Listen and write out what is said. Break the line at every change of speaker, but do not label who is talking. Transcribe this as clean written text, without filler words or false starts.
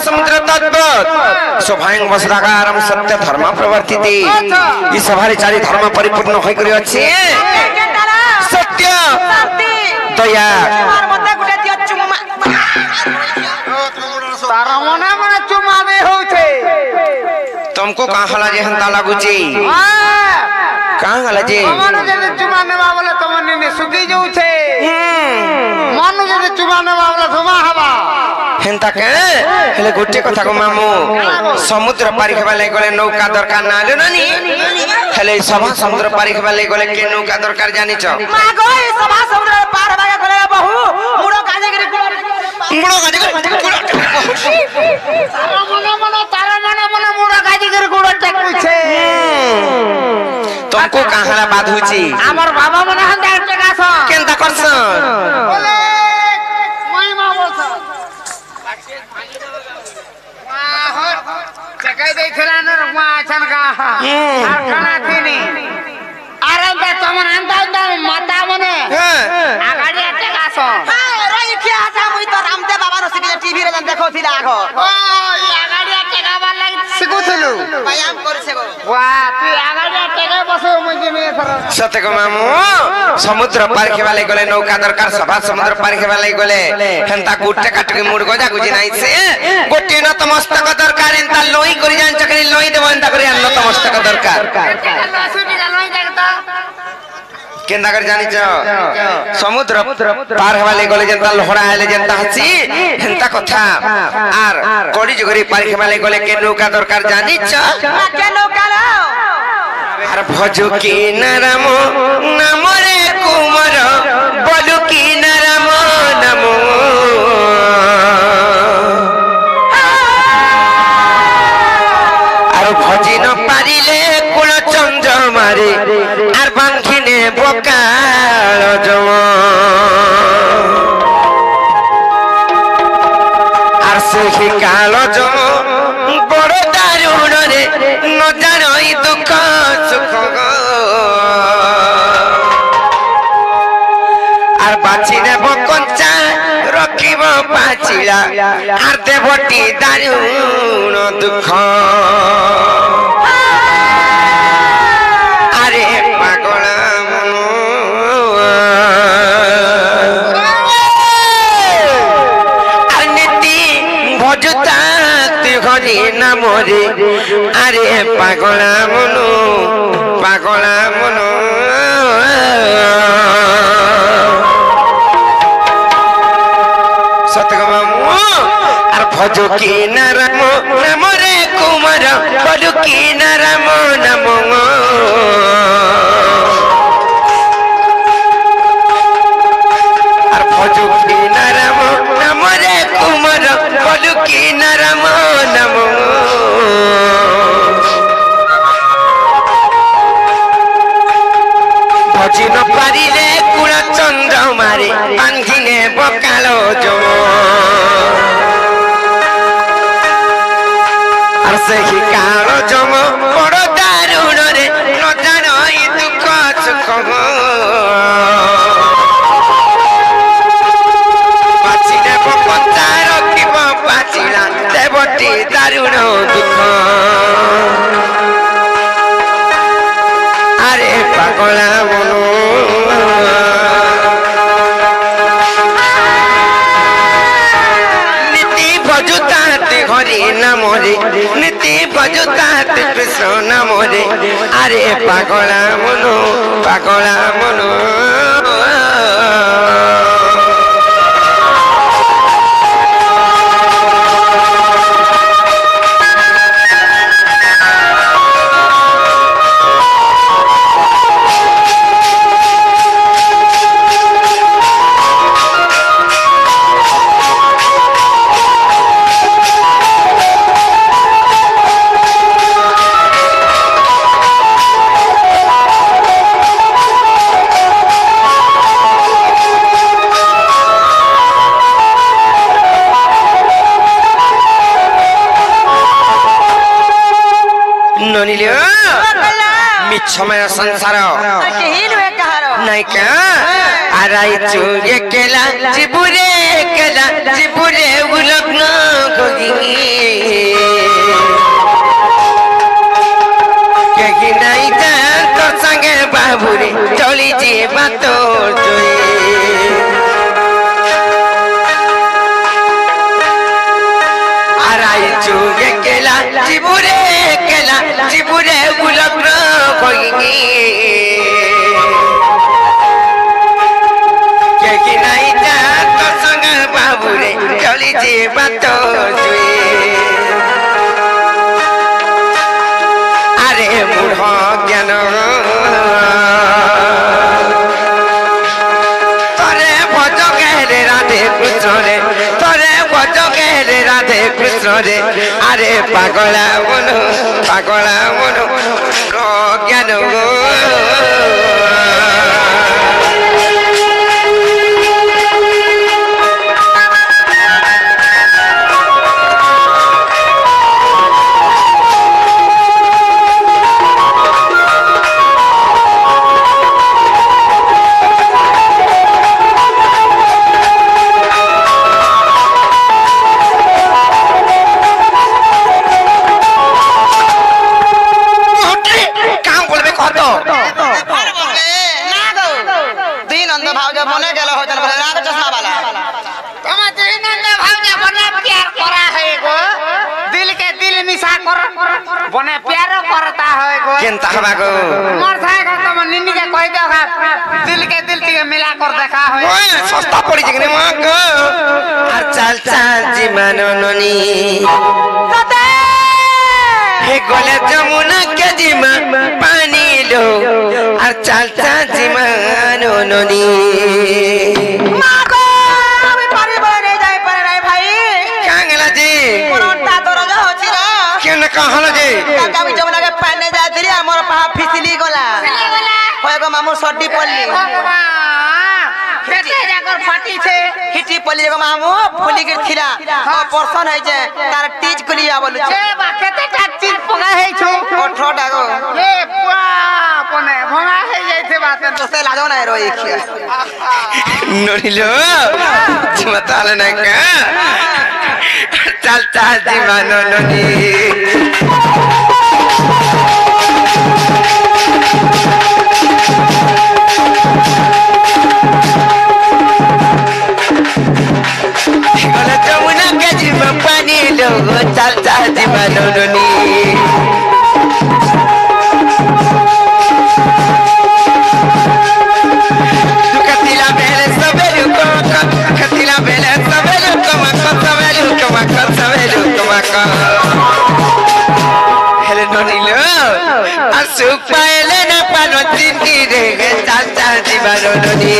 समुद्र तत्व स्वभांग वसदाकारम सत्य धर्म प्रवर्तिते ई सभारे चारि धर्म परिपूर्ण होई करी अछि सत्य दया
तारा मने मने चुमा दे होते
तुमको कहां हला जे हंता लागु छी कहां हला जे
मनु जे चुमा ने बाबले तमने ने सुकी जाउ छे मनु जे चुमा ने बाबले धुमा हवा
हेंता के हेले गोटे कथा को मामू समुद्र पारी खेबा ले गले नौका दरकार ना ले ननी हेले सभा समुद्र पारी खेबा ले गले के नौका दरकार जानि छ
मा गई सभा समुद्र पार भागे गले बहु मुड़ो काजे के
मुड़ो काजे के
तारा मने मने मुड़ो काजे के गुड़ टकु छे
तुमको कहां बात होची
हमर बाबा मने हंदा टका छ
केनता करछ
बोले महिमा बोलछ चकाई देखला न मा छन का खाना थिनी अरे त तमन अंदा माता मने आगाडी टका छ रही क्या था मुई तो रामदेव बाबा रो सिके टीवी रे देखो थिला आगो ओ ई आगाडी टका बार लागि सिकुथलु व्यायाम करछे गो वाह तू आगाडी टका बसो मुई जे थर
सत्य को मामू समुद्र पार खेबा ले गले नौका दरकार सभा समुद्र पार खेबा ले गले हेंता गुट्टे काट के मुड़ गजा गुजी नाही से गोटे न तमस्तक दरकार एंता लोई करी जान चकरी लोई देबो एंता करी न तमस्तक दरकार केंदा कर जानि छ समुद्र पार हेबा ले गले जेंता लोहड़ा हेले जेंता हसी हेंता कथा आर कोडी जगरी पार खेबा ले गले के नौका दरकार जानि छ
के नौका लो
आर भजो की नरम नाम रे कुमार बोलु की नरम नमो आर भजी न पारिले कुल चंद्र मारे आर बांखिने बकाल जम आर से काल जम बड़ दारुण रे न जानई दुख सुख आर बाची देव कंचा रखिब पाचिला आर देवटी दारुण दुख अरे पागला मनु नीति भजुता हरि नाम रे अरे पागला मनु सतगमु आर भजो की नरम नाम रे कुमार बोलु की नरम नमो आर भजो की नरम नाम रे कुमार बोलु की नरम नमो भजी न पारिले कुल चंद्र मारे बांधिने बकालो जम आर से काल जम बड़ दारुण रे न जानई दुख सुख बाची देव कंचा रखिब पाचिला देवटी दारुण दुख अरे पागला मनु नीति भजुता हरि नाम रे नीति भजुता कृष्ण नाम रे अरे पागला मनु मिच्छमय संसार नहीं क्या आराई चुगे केला जिबुरे उलग्न कोगी बाबूरे चली जीवा तो जोए आराई चुगे केला जीबुरे गुलग्न कोई के नहीं जा तो संग बाबूरे चली जीवा तो जोए अरे मूढ़ ज्ञान तोरे भज कहले राधे कृष्ण रे तोरे भज कहले राधे कृष्ण रे अरे पागला मन ज्ञान
बने प्यारो करता है गो
केनता हवा गो
मोर साहे का तुम निन्नी के कह दो खा दिल के दिल के मिला कर देखा है
ओए सस्ता पड़ी जगने मां गो और चाल जी मानो ननी
सते
हे गोले जमुना के जीमा पानी लो और चाल जी मानो ननी
मां गो अबे पारी बने जाए पर रे भाई
कांगला जी
कोनटा तोरा जा होची रे
केन कहलो जी
काका भी जमुना के पानी जातिरी हमर पहा फिसली गला होय गो मामू सड्डी पल्ली केते जाकर फाटी छे हिटी पल्ली गो मामू फुली के थिरा पर्सन है जे तार टीज कुलिया बोलु छे बा केते टा चीज पगा है छो 18 टा गो ए पुआ पने भंगा है जाइथे बात तो से लाजो ना रोई खिया
नोरिलो मताले ना का चल जी मानो ननी जमुना के जीवा पानी लो चल जी मानो ननी कतिला बेले सबेलु हेले ननिलो असुक पाएले ना पानो चिंती रे चाचा जीवानो ननी